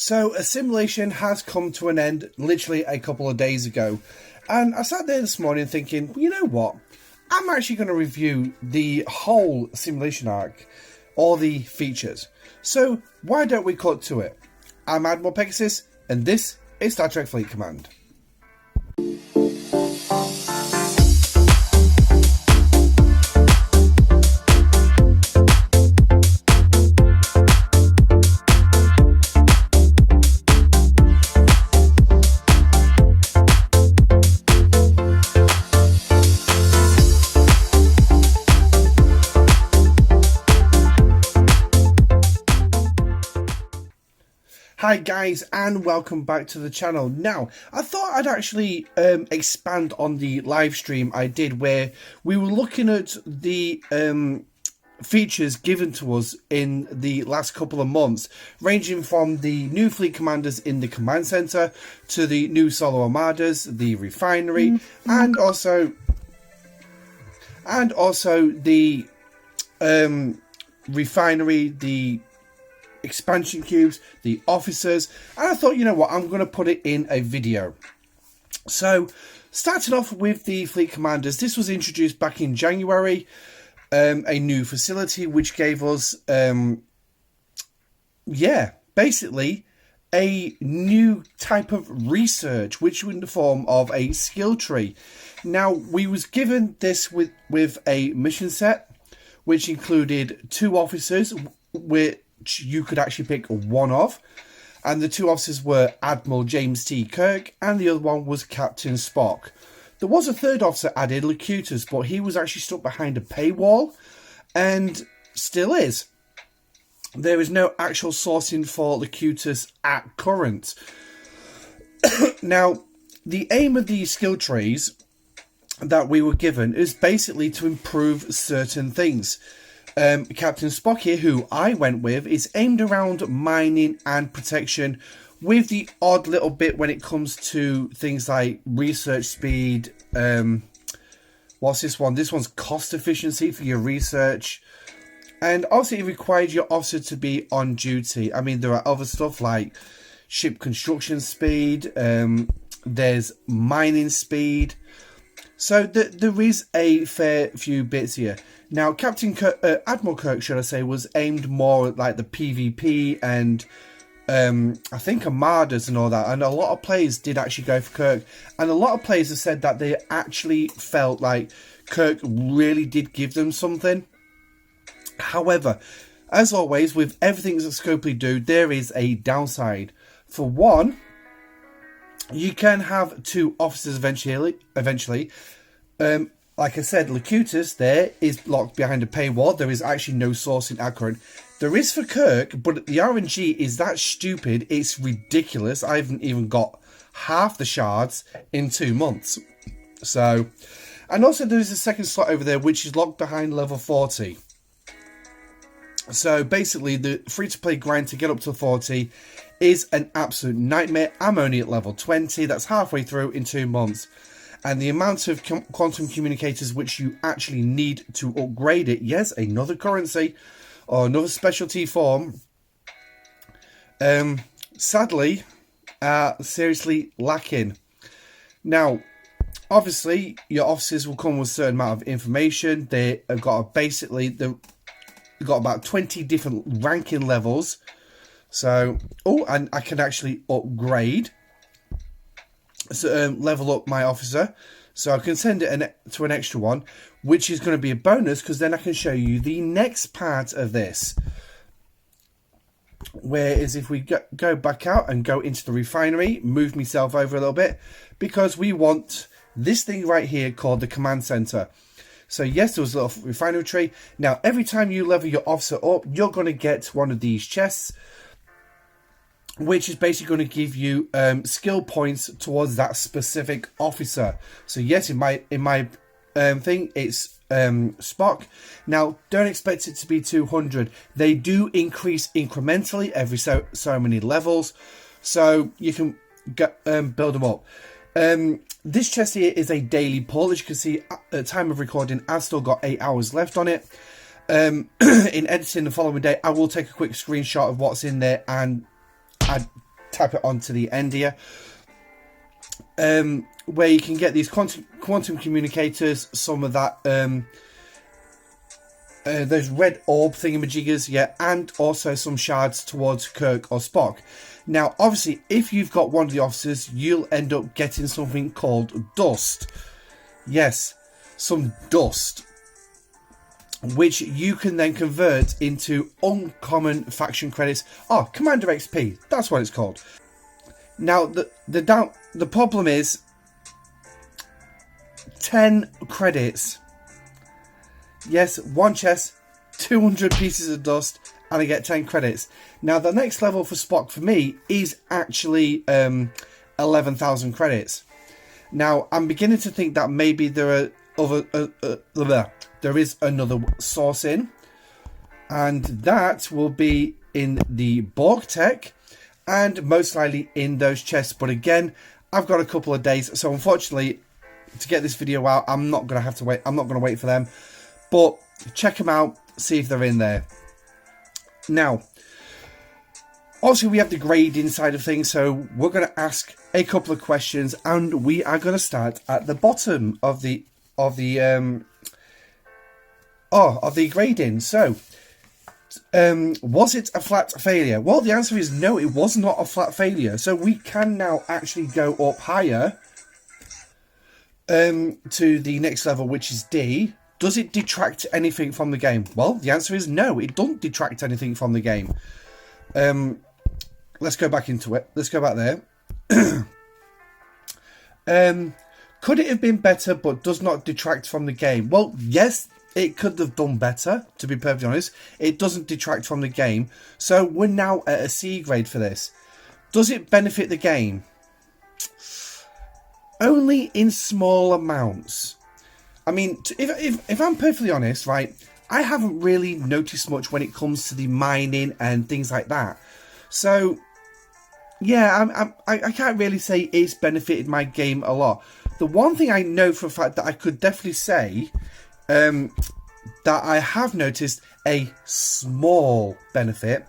So Assimilation has come to an end literally a couple of days ago. And I sat there this morning thinking, you know what? I'm actually going to review the whole Assimilation arc, all the features. So why don't we cut to it? I'm Admiral Pegasus, and this is Star Trek Fleet Command. Hi guys, and welcome back to the channel. Now, I thought I'd actually expand on the live stream I did where we were looking at the features given to us in the last couple of months, ranging from the new fleet commanders in the command center to the new solo armadas, the refinery, and also the refinery, the expansion cubes, the officers, and I thought, you know what, I'm going to put it in a video. So starting off with the fleet commanders, this was introduced back in January, a new facility which gave us basically a new type of research, which was in the form of a skill tree. Now, we was given this with a mission set which included 2 officers which you could actually pick one of, and the 2 officers were Admiral James T. Kirk and the other one was Captain Spock. There was a 3rd officer added, Locutus, but he was actually stuck behind a paywall and still is. There is no actual sourcing for Locutus at current. Now, the aim of these skill trees that we were given is basically to improve certain things. Captain Spock here, who I went with, is aimed around mining and protection, with the odd little bit when it comes to things like research speed. What's this one? This one's cost efficiency for your research. And obviously it requires your officer to be on duty. I mean, there are other stuff like ship construction speed. There's mining speed. So there is a fair few bits here. Now, Admiral Kirk, should I say, was aimed more at like the PvP and I think Armadas and all that. And a lot of players did actually go for Kirk. And a lot of players have said that they actually felt like Kirk really did give them something. However, as always, with everything that Scopely do, there is a downside. For one, you can have 2 officers eventually. Like I said, Locutus there is locked behind a paywall. There is actually no sourcing at current. There is for Kirk, but the RNG is that stupid. It's ridiculous. I haven't even got half the shards in 2 months. So, and also there's a 2nd slot over there which is locked behind level 40. So basically the free-to-play grind to get up to 40 is an absolute nightmare. I'm only at level 20. That's halfway through in 2 months. And the amount of quantum communicators which you actually need to upgrade it, yes, another currency or another specialty form, sadly, seriously lacking. Now, obviously, your officers will come with a certain amount of information. They have got they've got about 20 different ranking levels. So, and I can actually upgrade. So, level up my officer, so I can send it to an extra one, which is going to be a bonus because then I can show you the next part of this. Whereas if we go back out and go into the refinery, move myself over a little bit, because we want this thing right here called the command center. So yes, there was a little refinery tree. Now every time you level your officer up, you're going to get one of these chests, which is basically going to give you skill points towards that specific officer. So yes, in my thing, it's Spock. Now, don't expect it to be 200. They do increase incrementally every so many levels, so you can build them up. This chest here is a daily pull. As you can see, at the time of recording, I've still got 8 hours left on it. In editing the following day, I will take a quick screenshot of what's in there and add tap it onto the end here, where you can get these quantum communicators, some of that, those red orb thingamajiggers, yeah, and also some shards towards Kirk or Spock. Now, obviously, if you've got one of the officers, you'll end up getting something called dust. Yes, some dust, which you can then convert into uncommon faction credits. Oh, Commander XP, that's what it's called. Now, the problem is 10 credits. Yes, one chest, 200 pieces of dust, and I get 10 credits. Now, the next level for Spock for me is actually 11,000 credits. Now, I'm beginning to think that maybe there is another source in, and that will be in the Borg tech, and most likely in those chests. But again, I've got a couple of days, so unfortunately, to get this video out, I'm not going to have to wait. I'm not going to wait for them. But check them out, see if they're in there. Now, obviously we have the grading side of things, so we're going to ask a couple of questions, and we are going to start at the bottom of the grading. So, was it a flat failure? Well, the answer is no, it was not a flat failure. So we can now actually go up higher to the next level, which is D. Does it detract anything from the game? Well, the answer is no, it doesn't detract anything from the game. Let's go back into it. Let's go back there. Could it have been better, but does not detract from the game? Well, yes, it could have done better, to be perfectly honest. It doesn't detract from the game. So we're now at a C grade for this. Does it benefit the game? Only in small amounts. I mean, if I'm perfectly honest, right, I haven't really noticed much when it comes to the mining and things like that. So, yeah, I can't really say it's benefited my game a lot. The one thing I know for a fact that I could definitely say that I have noticed a small benefit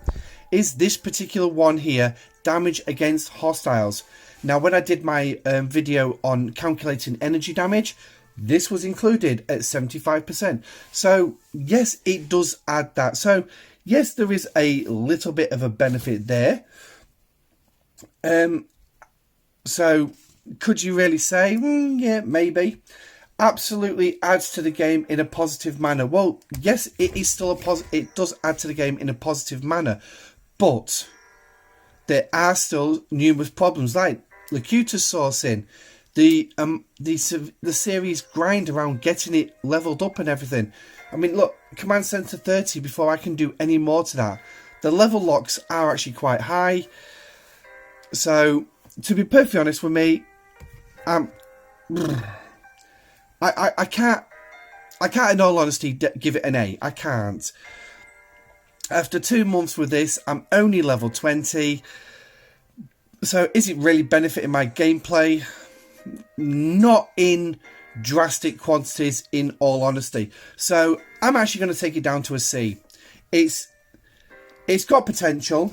is this particular one here, damage against hostiles. Now, when I did my video on calculating energy damage, this was included at 75%. So, yes, it does add that. So, yes, there is a little bit of a benefit there. So, could you really say, yeah, maybe? Absolutely adds to the game in a positive manner. Well, yes, it is still it does add to the game in a positive manner. But there are still numerous problems, like Locutus sourcing, the series grind around getting it leveled up and everything. I mean, look, Command Center 30 before I can do any more to that. The level locks are actually quite high. So, to be perfectly honest with me, I can't in all honesty give it an A. I can't. After 2 months with this, I'm only level 20. So, is it really benefiting my gameplay? Not in drastic quantities, in all honesty. So I'm actually going to take it down to a C. It's got potential.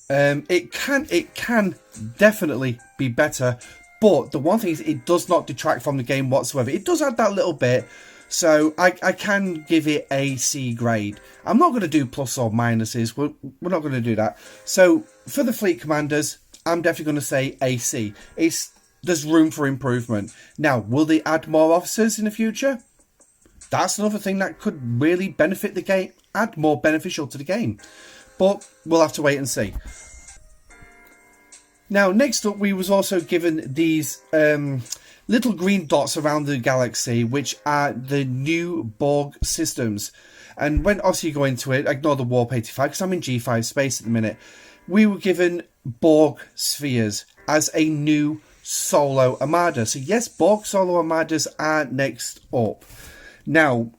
It can definitely be better, but the one thing is it does not detract from the game whatsoever. It does add that little bit, so I can give it a C grade. I'm not going to do plus or minuses. We're not going to do that. So for the fleet commanders, I'm definitely going to say a C. There's room for improvement. Now, will they add more officers in the future? That's another thing that could really benefit the game, add more beneficial to the game. But we'll have to wait and see. Now, next up, we was also given these little green dots around the galaxy, which are the new Borg systems. And when obviously you go into it, ignore the Warp 85, because I'm in G5 space at the minute. We were given Borg spheres as a new solo Armada. So yes, Borg solo Armadas are next up. Now,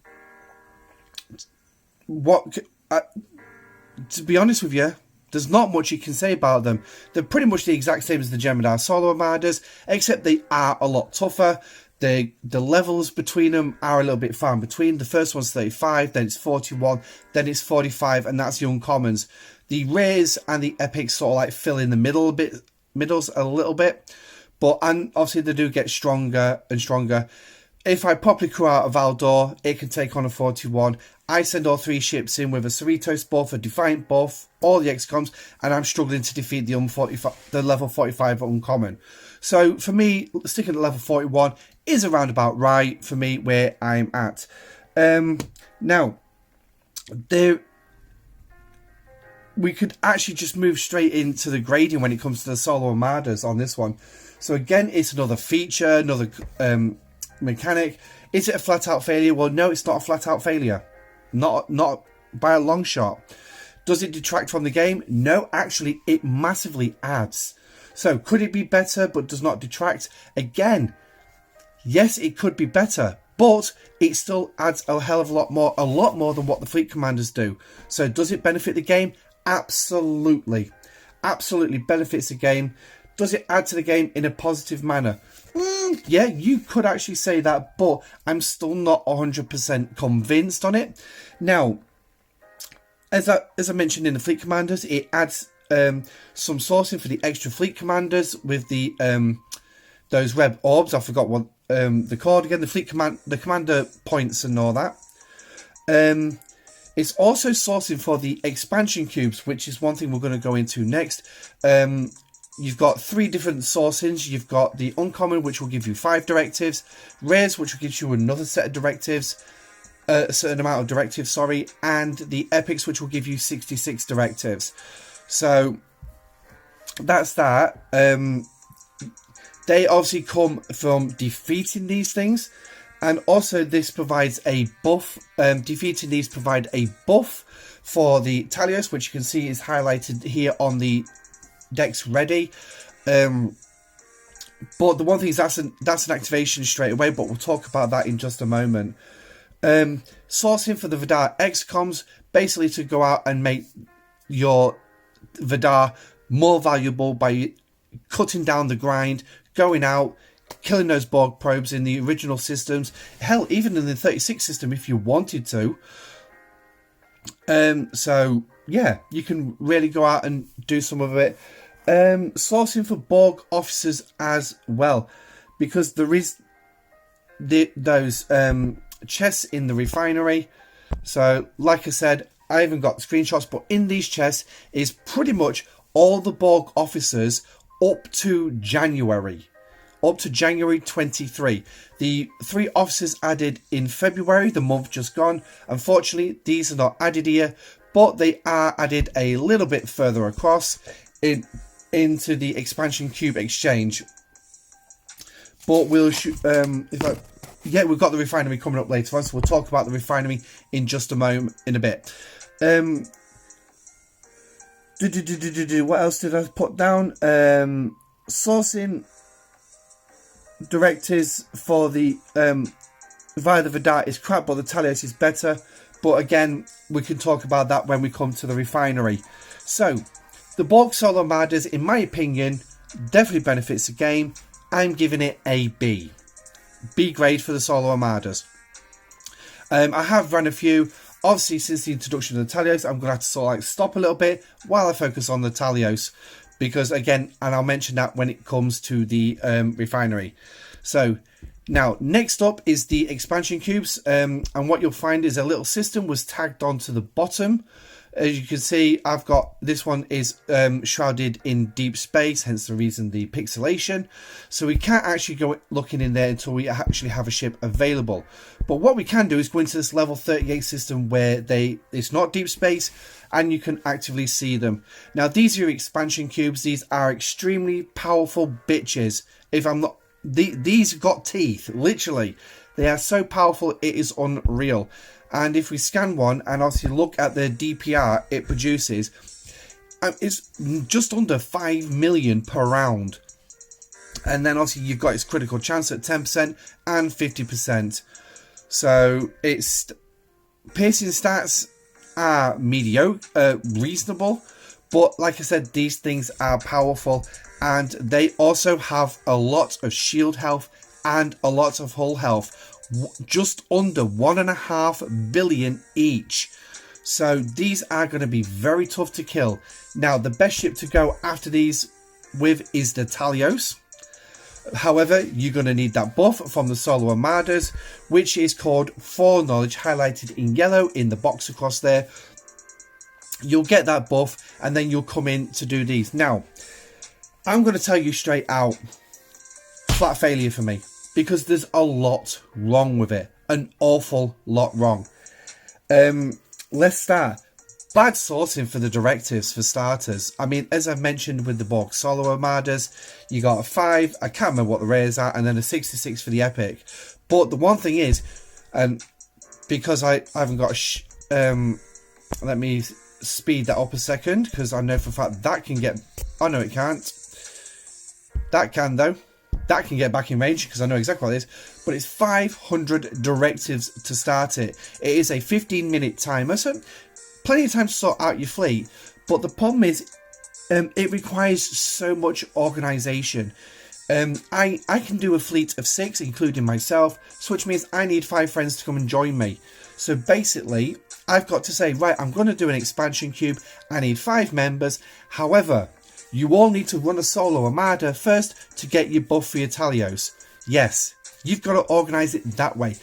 to be honest with you, there's not much you can say about them. They're pretty much the exact same as the Gemini solo Armadas, except they are a lot tougher. The levels between them are a little bit far in between. The first one's 35, then it's 41, then it's 45, and that's the uncommons. The rares and the epics sort of like fill in the middles a little bit, and obviously they do get stronger and stronger. If I properly crew out a Valdor, it can take on a 41. I send all 3 ships in with a Cerritos buff, a Defiant buff, all the XCOMs, and I'm struggling to defeat the level 45 uncommon. So for me, sticking at level 41 is around about right for me where I'm at. Now, we could actually just move straight into the grading when it comes to the solo Armadas on this one. So again, it's another feature, another mechanic. Is it a flat out failure? Well, no, it's not a flat out failure. Not by a long shot. Does it detract from the game? No, actually, it massively adds. So, could it be better but does not detract? Again, yes, it could be better, but it still adds a hell of a lot more than what the fleet commanders do. So, does it benefit the game? Absolutely. Absolutely benefits the game. Does it add to the game in a positive manner? Yeah, you could actually say that, but I'm still not 100% convinced on it. Now, as I mentioned in the fleet commanders, it adds some sourcing for the extra fleet commanders with the those red orbs. I forgot what they're called again. The commander points and all that. It's also sourcing for the expansion cubes, which is one thing we're going to go into next. You've got 3 different sourcings. You've got the uncommon, which will give you 5 directives, rares, which will give you another set of directives, a certain amount of directives, sorry, and the epics, which will give you 66 directives. So that's that. They obviously come from defeating these things, and also this provides a buff. Defeating these provide a buff for the Tailos, which you can see is highlighted here on the decks ready. But the one thing is that's an activation straight away, but we'll talk about that in just a moment. Sourcing for the Vidar XCOMs, basically to go out and make your Vidar more valuable by cutting down the grind, going out, killing those Borg probes in the original systems, hell, even in the 36 system if you wanted to. So yeah, you can really go out and do some of it. Sourcing for Borg officers as well, because there is those chests in the refinery. So like I said, I haven't got screenshots, but in these chests is pretty much all the Borg officers up to January 23. The 3 officers added in February, the month just gone. Unfortunately, these are not added here, but they are added a little bit further across into the expansion cube exchange. But we'll we've got the refinery coming up later on, so we'll talk about the refinery in just a moment, in a bit. What else did I put down? Sourcing directives for the via the Vidar is crap, but the Tailos is better. But again, we can talk about that when we come to the refinery. So, the Borg Solo Armadas, in my opinion, definitely benefits the game. I'm giving it a B. B grade for the Solo Armadas. I have run a few. Obviously, since the introduction of the Tailos, I'm going to have to sort of like stop a little bit while I focus on the Tailos. Because again, and I'll mention that when it comes to the refinery. So, now, next up is the expansion cubes. And what you'll find is a little system was tagged onto the bottom. As you can see, I've got, this one is shrouded in deep space, hence the reason the pixelation. So we can't actually go looking in there until we actually have a ship available. But what we can do is go into this level 38 system where it's not deep space and you can actively see them. Now, these are your expansion cubes. These are extremely powerful bitches. If I'm not, these have got teeth, literally. They are so powerful, it is unreal. And if we scan one and obviously look at the DPR it produces, it's just under 5 million per round. And then obviously you've got its critical chance at 10% and 50%. So its piercing stats are mediocre, reasonable. But like I said, these things are powerful. And they also have a lot of shield health and a lot of hull health. Just under 1.5 billion each. So these are going to be very tough to kill. Now, the best ship to go after these with is the Tailos. However, you're going to need that buff from the solo Armadas, which is called Foreknowledge, highlighted in yellow in the box across there. You'll get that buff, and then you'll come in to do these. Now, I'm going to tell you straight out, flat failure for me, because there's a lot wrong with it. An awful lot wrong. Let's start. Bad sourcing for the directives, for starters. I mean, as I've mentioned with the Borg Solo Armadas, you got a 5, I can't remember what the rares are, and then a 66 for the Epic. But the one thing is, because I haven't got a... let me speed that up a second, because I know for a fact that can get... Oh, no, it can't. That can, though. That can get back in range, because I know exactly what it is. But it's 500 directives to start it. It is a 15-minute timer, so plenty of time to sort out your fleet. But the problem is, it requires so much organisation. I can do a fleet of 6, including myself, so which means I need 5 friends to come and join me. So basically, I've got to say, right, I'm going to do an expansion cube. I need 5 members. However, you all need to run a solo Armada first to get your buff for your Tailos. Yes, you've got to organise it that way.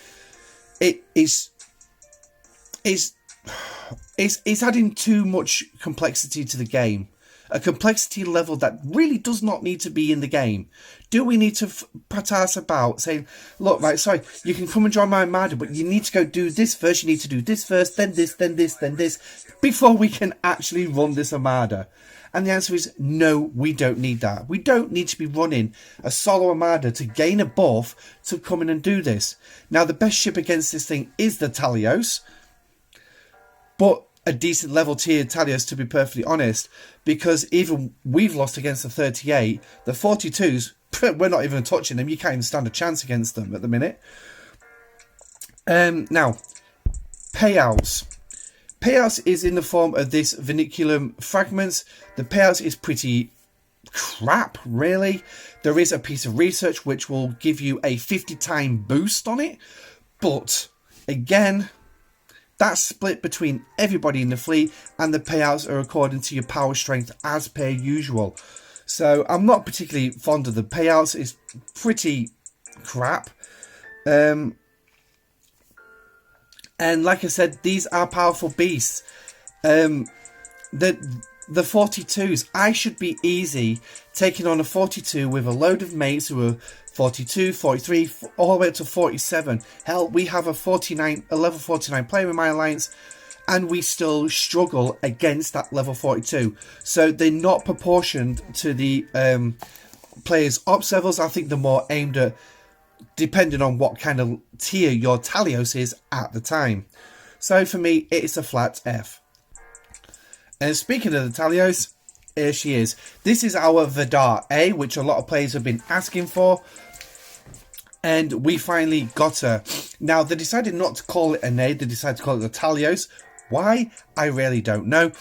It's adding too much complexity to the game. A complexity level that really does not need to be in the game. Do we need to patas about saying, look, right, sorry, you can come and join my Armada, but you need to go do this first, you need to do this first, then this, then this, then this, before we can actually run this Armada? And the answer is no, we don't need that. We don't need to be running a solo Armada to gain a buff to come in and do this. Now, the best ship against this thing is the Tailos, but a decent level tier Tailos, to be perfectly honest, because even we've lost against the 38, the 42s, we're not even touching them. You can't even stand a chance against them at the minute. Now, payouts. Payouts is in the form of this Vinculum fragments. The payouts is pretty crap, really. There is a piece of research which will give you a 50-time boost on it, but again, that's split between everybody in the fleet, and the payouts are according to your power strength as per usual. So I'm not particularly fond of the payouts. It's pretty crap. And like I said, these are powerful beasts. The 42s, I should be easy taking on a 42 with a load of mates who are 42, 43, all the way up to 47. Hell, we have a level 49 player in my alliance, and we still struggle against that level 42. So they're not proportioned to the players' ops levels. I think they're more aimed at depending on what kind of tier your Tailos is at the time. So for me, it's a flat F. And speaking of the Tailos, here she is. This is our Vidar A, which a lot of players have been asking for. And we finally got her. Now, they decided not to call it an A. They decided to call it the Tailos. Why? I really don't know.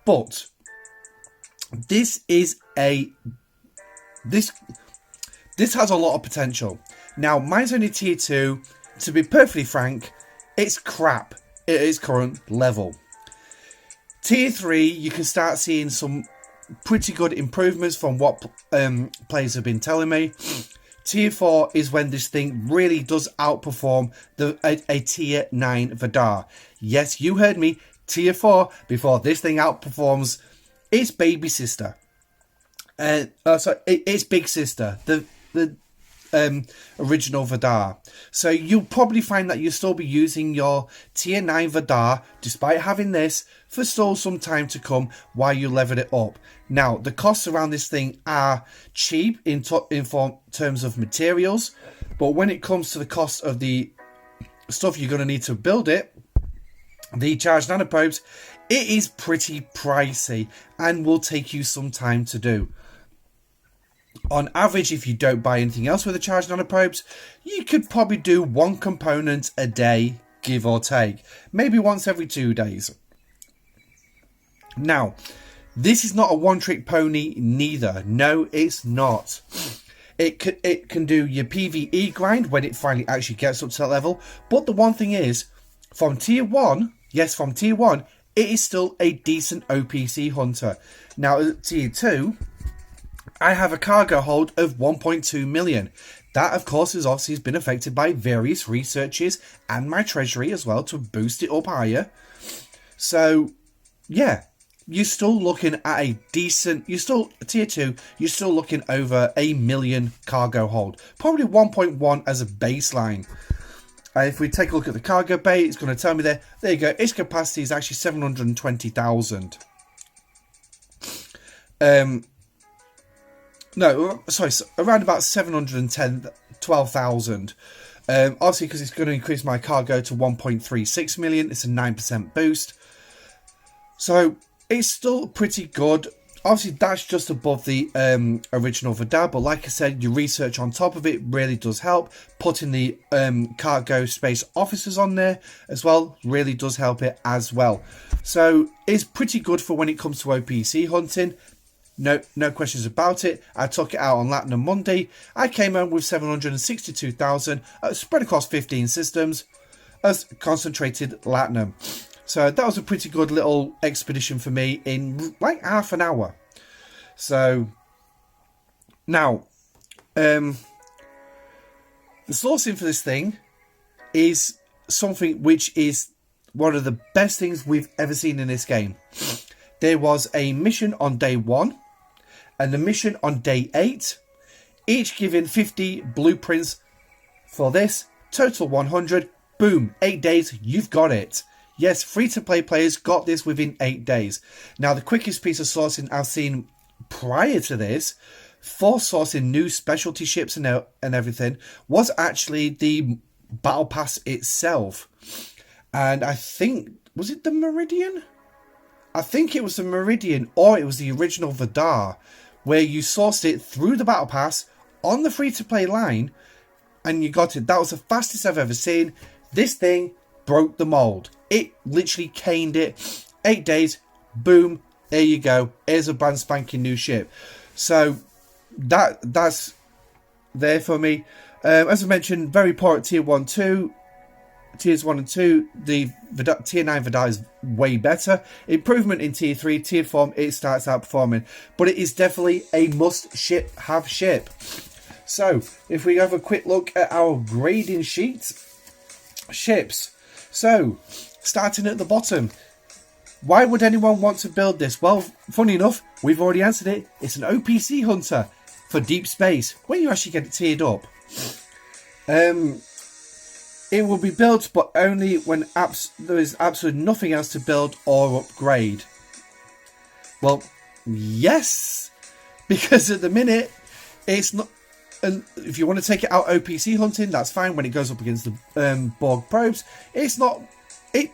But this is This has a lot of potential. Now, mine's only tier 2. To be perfectly frank, it's crap at its current level. Tier 3, you can start seeing some pretty good improvements from what players have been telling me. Tier 4 is when this thing really does outperform a tier 9 Vidar. Yes, you heard me. Tier 4, before this thing outperforms its baby sister. Its big sister. The original Vidar. So you'll probably find that you'll still be using your tier 9 Vidar, despite having this, for still some time to come while you level it up. Now, the costs around this thing are cheap in terms of materials, but when it comes to the cost of the stuff you're going to need to build it, the charged nanoprobes, it is pretty pricey and will take you some time to do. On average, if you don't buy anything else with the charged nanoprobes, you could probably do 1 component a day, give or take. Maybe once every 2 days. Now, this is not a one-trick pony neither. No, it's not. It can do your PvE grind when it finally actually gets up to that level. But the one thing is, from tier 1, yes, from tier 1, it is still a decent OPC hunter. Now, at tier 2, I have a cargo hold of 1.2 million. That, of course, has obviously been affected by various researches and my treasury as well to boost it up higher. So, yeah, you're still looking at a decent... tier 2, you're still looking over 1 million cargo hold. Probably 1.1 as a baseline. If we take a look at the cargo bay, it's going to tell me there. There you go. Its capacity is actually 720,000. No, sorry, around about 12,000. Obviously, because it's going to increase my cargo to 1.36 million. It's a 9% boost. So, it's still pretty good. Obviously, that's just above the original Vidar, but like I said, your research on top of it really does help. Putting the cargo space officers on there as well really does help it as well. So, it's pretty good for when it comes to OPC hunting. No questions about it. I took it out on Latinum Monday. I came home with 762,000 spread across 15 systems as concentrated Latinum. So that was a pretty good little expedition for me in like half an hour. So now, the sourcing for this thing is something which is one of the best things we've ever seen in this game. There was a mission on day 1 and a mission on day 8, each giving 50 blueprints for this, total 100. Boom, 8 days, you've got it. Yes, free-to-play players got this within 8 days. Now, the quickest piece of sourcing I've seen prior to this, for sourcing new specialty ships and everything, was actually the Battle Pass itself. And I think, was it the Meridian? I think it was the Meridian, or it was the original Vidar, where you sourced it through the Battle Pass on the free-to-play line, and you got it. That was the fastest I've ever seen. This thing broke the mold. It literally caned it. 8 days, boom, there you go. Here's a brand spanking new ship. So that's there for me. As I mentioned, very poor at tier 1, 2. Tiers 1 and 2, the tier 9 Vidar is way better. Improvement in tier 3, tier 4, it starts outperforming. But it is definitely a must have ship. So, if we have a quick look at our grading sheet. Ships. So, starting at the bottom. Why would anyone want to build this? Well, funny enough, we've already answered it. It's an OPC hunter for deep space, where you actually get it tiered up. It will be built, but only when there is absolutely nothing else to build or upgrade. Well, yes, because at the minute, it's not... And if you want to take it out OPC hunting, that's fine. When it goes up against the Borg probes, it's not... It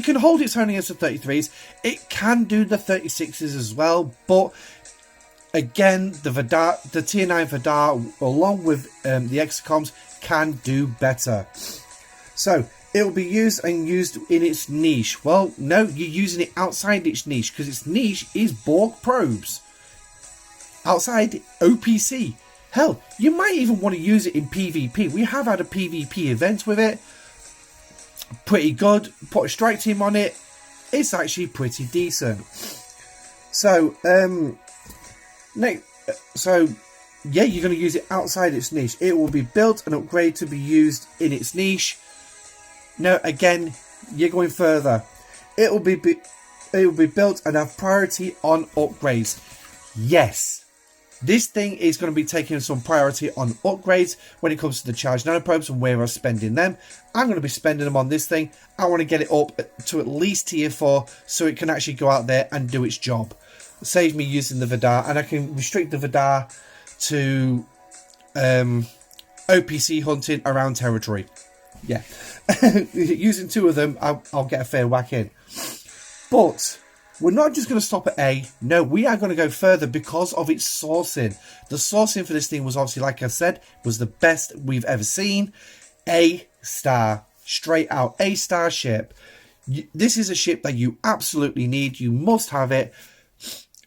can hold its own against the 33s. It can do the 36s as well, but... Again, the tier 9 Vidar, along with the Exacoms, can do better. So, it will be used and used in its niche. Well, no, you're using it outside its niche, because its niche is Borg probes. Outside OPC. Hell, you might even want to use it in PvP. We have had a PvP event with it. Pretty good. Put a strike team on it. It's actually pretty decent. So, yeah, you're going to use it outside its niche. It will be built and upgraded to be used in its niche. No, again, you're going further. It will be built and have priority on upgrades. Yes, this thing is going to be taking some priority on upgrades when it comes to the charged nanoprobes and where I'm spending them. I'm going to be spending them on this thing. I want to get it up to at least tier 4 so it can actually go out there and do its job. Save me using the Vidar, and I can restrict the Vidar to OPC hunting around territory. Yeah. Using 2 of them, I'll get a fair whack in. But we're not just going to stop at A. No, we are going to go further because of its sourcing. The sourcing for this thing was obviously, like I said, was the best we've ever seen. A star. Straight out. A star ship. This is a ship that you absolutely need. You must have it.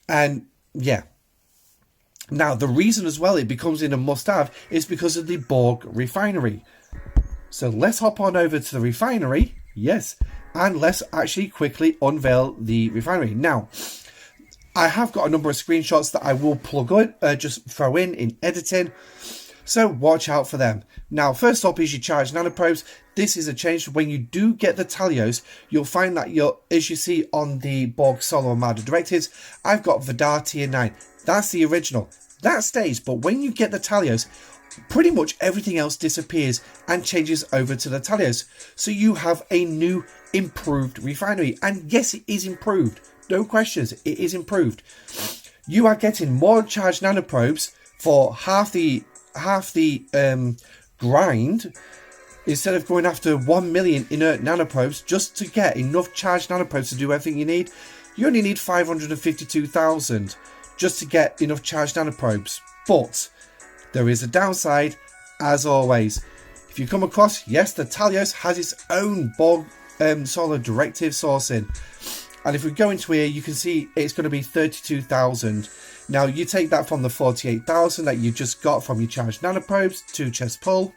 And, yeah. Now, the reason as well it becomes in a must-have is because of the Borg Refinery. So let's hop on over to the refinery, yes, and let's actually quickly unveil the refinery. Now, I have got a number of screenshots that I will plug in, just throw in editing, so watch out for them. Now, first up is your charged nanoprobes. This is a change. When you do get the Tailos, you'll find that as you see on the Borg Solo Armada directives, I've got Vidar Tier 9. That's the original. That stays, but when you get the Tailos, pretty much everything else disappears and changes over to the Tailos. So you have a new, improved refinery. And yes, it is improved. No questions, it is improved. You are getting more charged nanoprobes for half the grind, instead of going after 1 million inert nanoprobes just to get enough charged nanoprobes to do everything you need. You only need 552,000 just to get enough charged nanoprobes. But there is a downside, as always. If you come across, yes, the Tailos has its own Borg Solo directive sourcing. And if we go into here, you can see it's going to be 32,000. Now, you take that from the 48,000 that you just got from your charged nanoprobes to chest pull.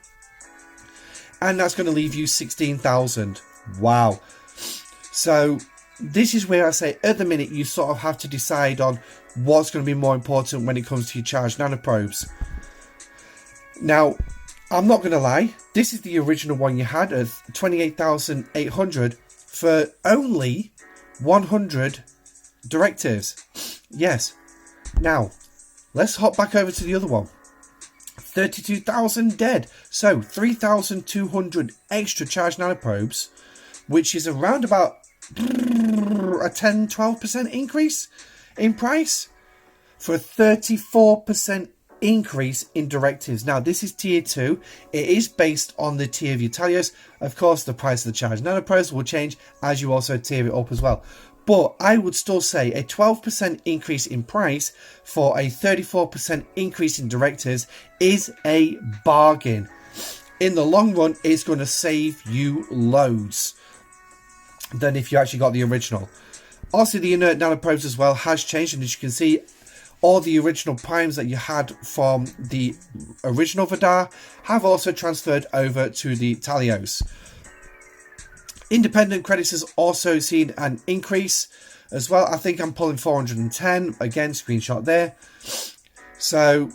And that's going to leave you 16,000. Wow. So, this is where I say, at the minute, you sort of have to decide on what's going to be more important when it comes to your charged nanoprobes. Now, I'm not going to lie. This is the original one you had of 28,800 for only 100 directives. Yes. Now, let's hop back over to the other one. 32,000 dead. So, 3,200 extra charged nanoprobes, which is around about a 10-12% increase in price for a 34% increase in directives. Now, this is tier 2. It is based on the tier of your Tailos. Of course, the price of the charged nanoprobes will change as you also tier it up as well. But I would still say a 12% increase in price for a 34% increase in directives is a bargain. In the long run, it's going to save you loads than if you actually got the original. Also, the inert nanoprobes as well has changed, and as you can see, all the original primes that you had from the original Vidar have also transferred over to the Tailos. Independent credits has also seen an increase as well. I think I'm pulling 410. Again, screenshot there. So,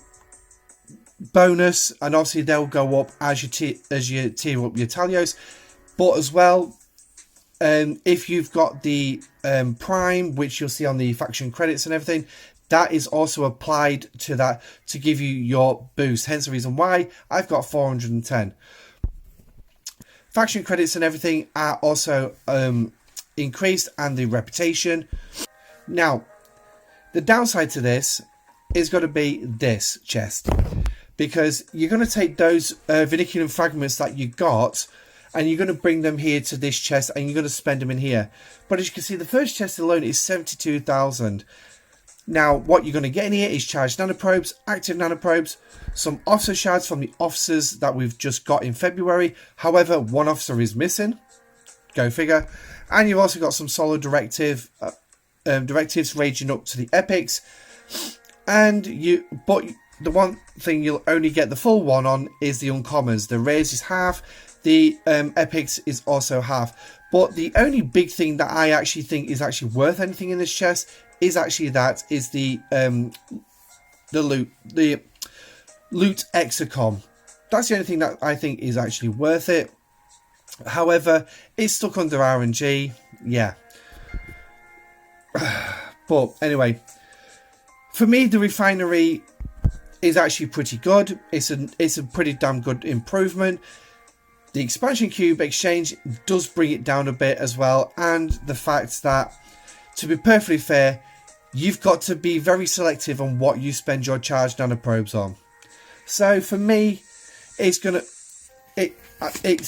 bonus, and obviously they'll go up as you tier up your Tailos. But as well, if you've got the prime, which you'll see on the faction credits and everything, that is also applied to that to give you your boost. Hence the reason why I've got 410. Faction credits and everything are also increased, and the reputation. Now, the downside to this is going to be this chest, because you're going to take those verniculum fragments that you got, and you're going to bring them here to this chest, and you're going to spend them in here. But as you can see, the first chest alone is 72,000. Now, what you're going to get in here is charged nanoprobes, active nanoprobes, some officer shards from the officers that we've just got in February. However, one officer is missing. Go figure. And you've also got some solo directives ranging up to the epics. But the one thing you'll only get the full one on is the uncommons. The rares is half. The epics is also half. But the only big thing that I actually think is actually worth anything in this chest is actually the loot exocom. That's the only thing that I think is actually worth it. However, it's stuck under RNG. Yeah. But anyway, for me, the refinery is actually pretty good. It's a pretty damn good improvement. The expansion cube exchange does bring it down a bit as well, and the fact that, to be perfectly fair, you've got to be very selective on what you spend your charged nanoprobes on. So for me, it's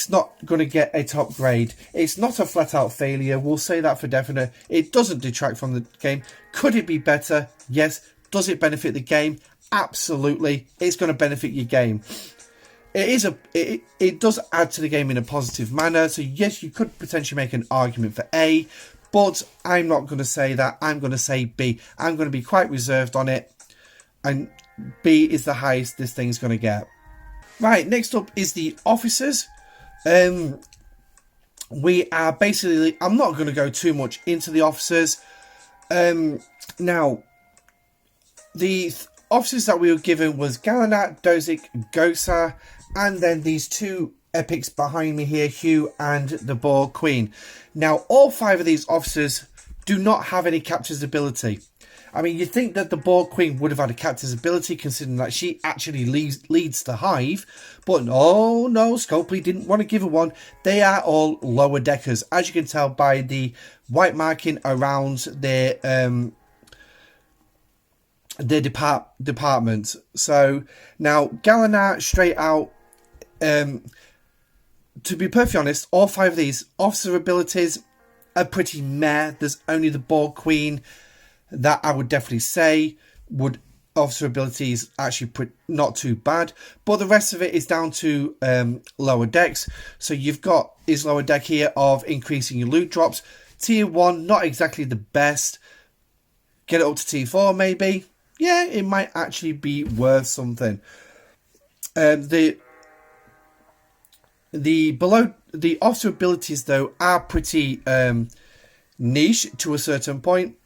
not gonna get a top grade. It's not a flat out failure. We'll say that for definite. It doesn't detract from the game. Could it be better? Yes. Does it benefit the game? Absolutely. It's going to benefit your game. It does add to the game in a positive manner. So yes, you could potentially make an argument for A, but I'm not going to say that. I'm going to say B. I'm going to be quite reserved on it. And B is the highest this thing's going to get. Right, next up is the officers. We are basically, I'm not going to go too much into the officers. Now, the officers that we were given was Galanat, Dozik, Gosa, and then these two epics behind me here, Hugh and the Borg Queen. Now, all 5 of these officers do not have any captain's ability. I mean, you'd think that the Borg Queen would have had a captain's ability, considering that she actually leads the hive. But no, Scopely didn't want to give her one. They are all lower deckers, as you can tell by the white marking around their department. So now Galanat, straight out. To be perfectly honest, all 5 of these officer abilities are pretty meh. There's only the Borg Queen that I would definitely say would officer abilities actually not too bad, but the rest of it is down to lower decks. So you've got his lower deck here of increasing your loot drops. Tier 1, not exactly the best. Get it up to tier 4 maybe. Yeah, it might actually be worth something. The officer abilities though are pretty niche to a certain point.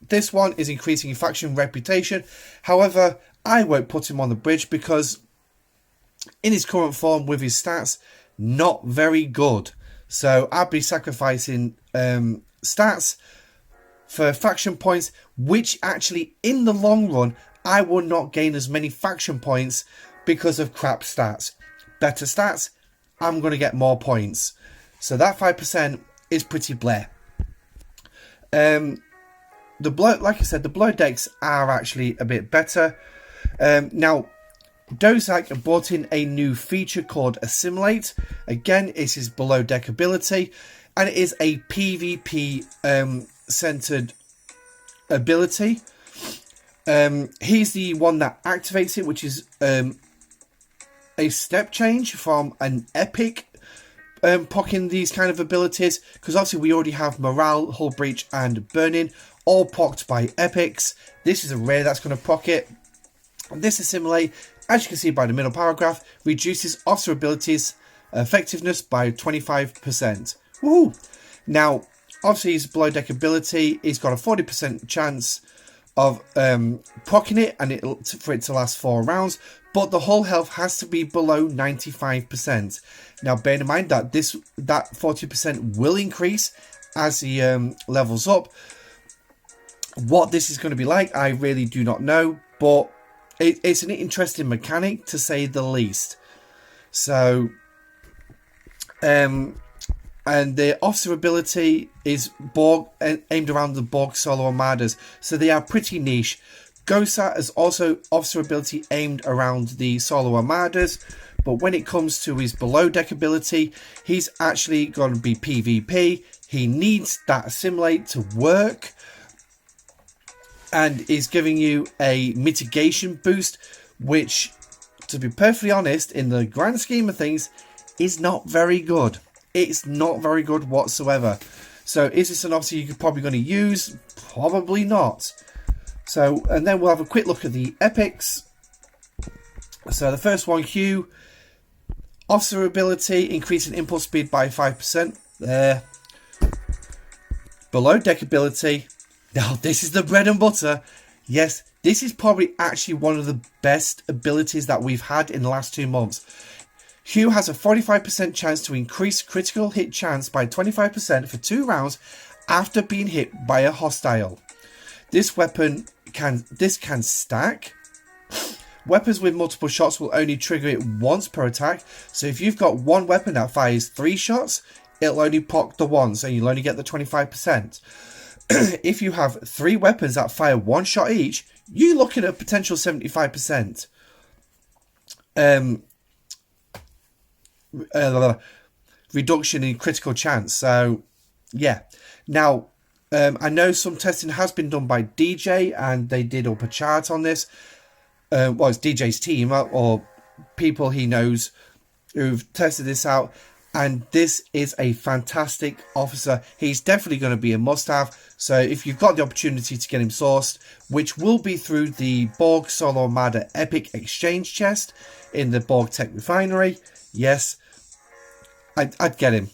This one is increasing your faction reputation. However, I won't put him on the bridge because in his current form with his stats, not very good. So I'll be sacrificing stats for faction points, which actually in the long run, I will not gain as many faction points because of crap stats. Better stats, I'm going to get more points. So that 5% is pretty bleh. Like I said, the below decks are actually a bit better. Now, Dozak brought in a new feature called Assimilate. Again, it's his below deck ability, and it is a PvP centered ability. He's the one that activates it, which is a step change from an epic pocking these kind of abilities, because obviously we already have Morale, Hull Breach, and Burning, all pocked by epics. This is a rare that's going to proc it. This Assimilate, as you can see by the middle paragraph, reduces officer abilities effectiveness by 25%. Woohoo! Now, obviously his below deck ability, he's got a 40% chance of procking it, and for it to last 4 rounds, but the hull health has to be below 95%. Now, bear in mind that that 40% will increase as he levels up. What this is going to be like, I really do not know, but it's an interesting mechanic to say the least. So, and the officer ability is Borg, aimed around the Borg solo armadas, so they are pretty niche. Gosa is also officer ability aimed around the solo armadas, but when it comes to his below deck ability, he's actually going to be PvP. He needs that Assimilate to work, and is giving you a mitigation boost, which, to be perfectly honest, in the grand scheme of things, is not very good. It's not very good whatsoever. So is this an officer you're probably going to use? Probably not. So, and then we'll have a quick look at the epics. So the first one, Hugh. Officer ability, increasing impulse speed by 5%. There. Below deck ability. Now, this is the bread and butter. Yes, this is probably actually one of the best abilities that we've had in the last 2 months. Hugh has a 45% chance to increase critical hit chance by 25% for 2 rounds after being hit by a hostile. This weapon can stack. Weapons with multiple shots will only trigger it once per attack. So if you've got one weapon that fires 3 shots, it'll only proc the one, so you'll only get the 25%. If you have 3 weapons that fire 1 shot each, you're looking at a potential 75% reduction in critical chance. So, yeah. Now, I know some testing has been done by DJ, and they did up a chart on this. Well, it's DJ's team, or people he knows who've tested this out. And this is a fantastic officer. He's definitely going to be a must-have. So if you've got the opportunity to get him sourced, which will be through the Borg Solar Armada Epic Exchange chest in the Borg Tech Refinery, yes, I'd get him.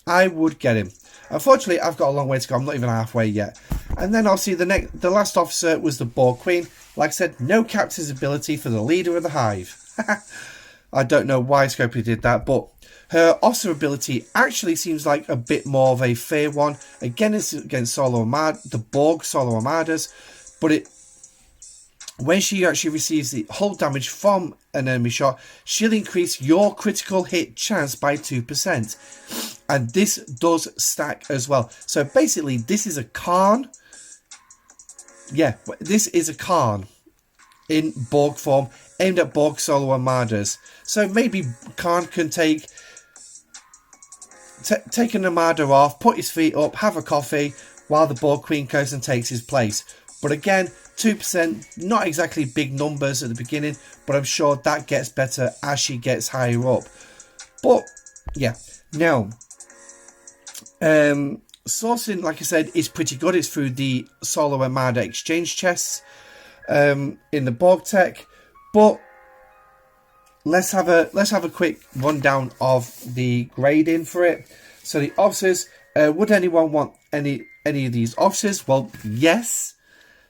I would get him. Unfortunately, I've got a long way to go. I'm not even halfway yet. And then I'll see the last officer was the Borg Queen. Like I said, no captain's ability for the leader of the Hive. I don't know why Scopely did that, but her officer ability actually seems like a bit more of a fair one. Again, it's against the Borg Solar Armadas, but when she actually receives the hull damage from an enemy shot, she'll increase your critical hit chance by 2%. And this does stack as well. So basically, this is a Khan. Yeah, this is a Khan in Borg form, aimed at Borg Solar Armadas. So maybe Khan can take an Armada off, put his feet up, have a coffee, while the Borg Queen goes and takes his place. But again, 2%, not exactly big numbers at the beginning, but I'm sure that gets better as she gets higher up. But yeah, now sourcing, like I said, is pretty good. It's through the Solar Armada exchange chests in the Borg Tech. But let's have a quick rundown of the grading for it. So the officers, would anyone want any of these officers? Well, yes.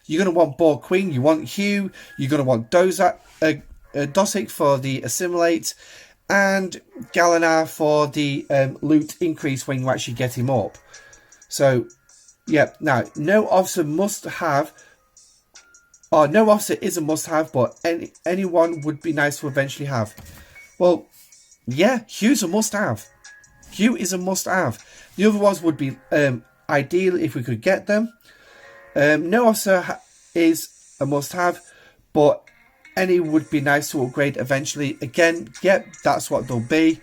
You're going to want Borg Queen, you want Hugh, you're going to want Dosic for the Assimilate, and Galanar for the loot increase when you actually get him up. So, yeah, now, no officer is a must-have, but anyone would be nice to eventually have. Well, yeah, Hugh's a must-have. Hugh is a must-have. The other ones would be ideal if we could get them. No officer is a must-have, but any would be nice to upgrade eventually. Again, yep, that's what they'll be.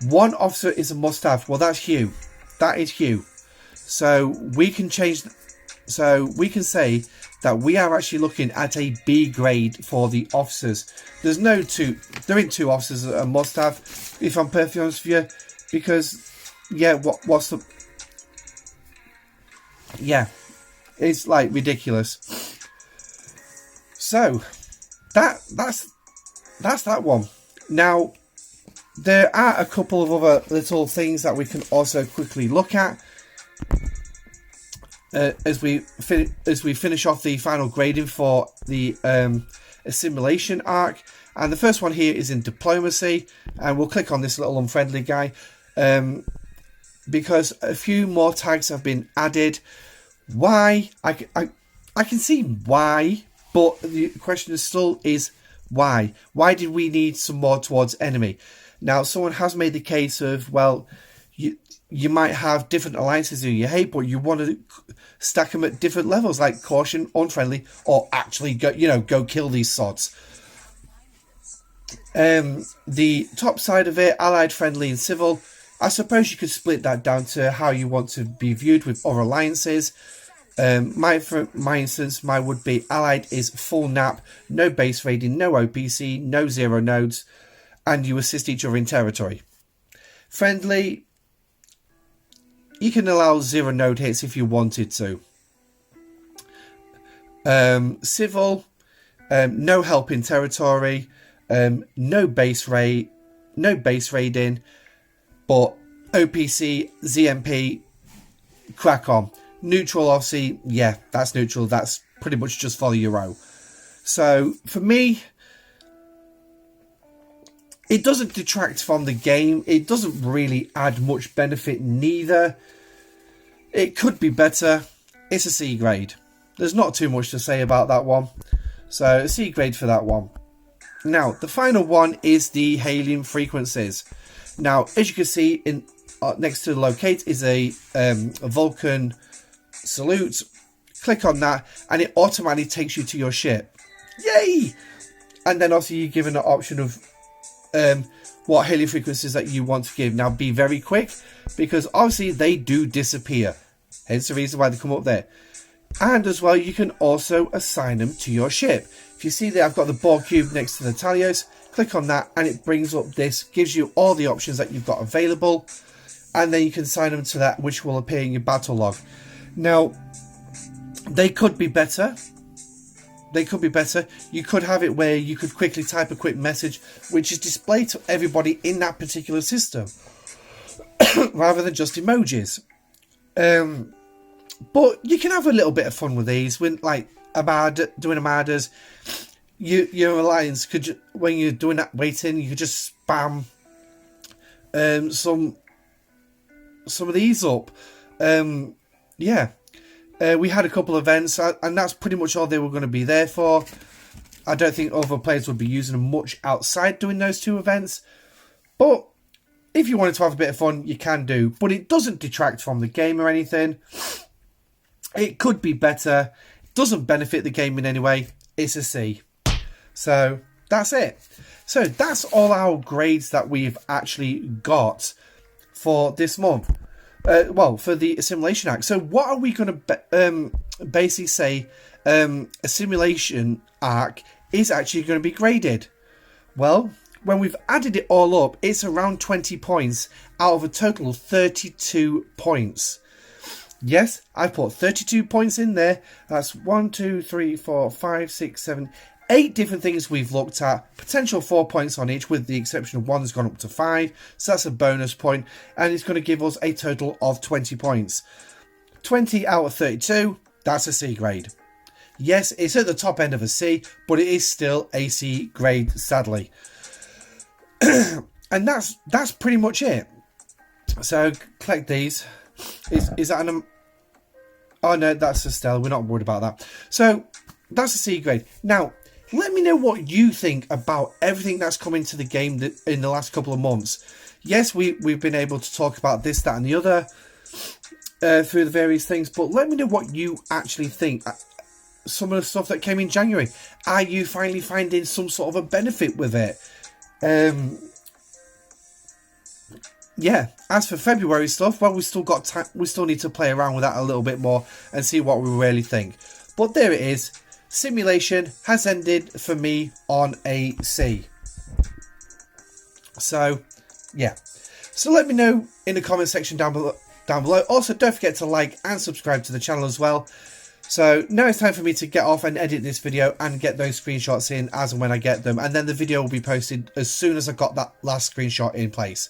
One officer is a must-have. Well, that's Hugh. That is Hugh. So we can change. So we can say that we are actually looking at a B grade for the officers. There ain't two officers that are must-have, if I'm perfectly honest with you, because yeah, what's the it's like ridiculous. So that's that one. Now there are a couple of other little things that we can also quickly look at as we finish off the final grading for the Assimilation arc. And the first one here is in diplomacy, and we'll click on this little unfriendly guy because a few more tags have been added. Why? I can see why, but the question still is why? Why did we need some more towards enemy? Now, someone has made the case of, well, you might have different alliances who you hate, but you want to stack them at different levels, like caution, unfriendly, or actually go kill these sods. The top side of it, allied, friendly, and civil. I suppose you could split that down to how you want to be viewed with other alliances. For my instance, my would be allied is full nap, no base raiding, no OPC, no zero nodes, and you assist each other in territory. Friendly, you can allow zero node hits if you wanted to. Civil, no help in territory, no base raiding, but OPC, ZMP, crack on. Neutral, obviously, yeah, that's neutral. That's pretty much just follow your row. So, for me, it doesn't detract from the game. It doesn't really add much benefit neither. It could be better. It's a C grade. There's not too much to say about that one. So, a C grade for that one. Now, the final one is the hailing frequencies. Now, as you can see, in next to the locate is a Vulcan salute. Click on that and it automatically takes you to your ship. Yay! And then also you're given an option of what hailing frequencies that you want to give. Now be very quick, because obviously they do disappear, hence the reason why they come up there. And as well, you can also assign them to your ship. If you see there, I've got the Borg cube next to the Tailos. Click on that and it brings up this, gives you all the options that you've got available, and then you can assign them to that, which will appear in your battle log. Now, they could be better. They could be better. You could have it where you could quickly type a quick message which is displayed to everybody in that particular system rather than just emojis. But you can have a little bit of fun with these. When like doing Armadas, your alliance could, when you're doing that waiting, you could just spam some of these up. We had a couple of events, and that's pretty much all they were going to be there for. I don't think other players would be using them much outside doing those two events. But if you wanted to have a bit of fun, you can do. But it doesn't detract from the game or anything. It could be better. It doesn't benefit the game in any way. It's a C. So that's it. So that's all our grades that we've actually got for this month. For the Assimilation Act. So what are we going to basically say Assimilation Arc is actually going to be graded? Well, when we've added it all up, it's around 20 points out of a total of 32 points. Yes, I've put 32 points in there. That's 1, 2, 3, 4, 5, 6, 7, 8 different things we've looked at. Potential 4 points on each, with the exception of one that's gone up to 5. So that's a bonus point. And it's going to give us a total of 20 points. 20 out of 32, that's a C grade. Yes, it's at the top end of a C, but it is still a C grade, sadly. And that's pretty much it. So collect these. Is that an... Oh no, that's a Stella. We're not worried about that. So that's a C grade. Now, let me know what you think about everything that's come into the game in the last couple of months. Yes, we've been able to talk about this, that and the other through the various things, but let me know what you actually think. Some of the stuff that came in January. Are you finally finding some sort of a benefit with it? Yeah, as for February stuff, well, we still got time. We still need to play around with that a little bit more and see what we really think. But there it is. Simulation has ended for me on a C. So, yeah. So let me know in the comment section down below. Also, don't forget to like and subscribe to the channel as well. So now it's time for me to get off and edit this video and get those screenshots in as and when I get them. And then the video will be posted as soon as I've got that last screenshot in place.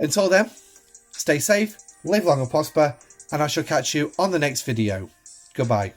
Until then, stay safe, live long and prosper, and I shall catch you on the next video. Goodbye.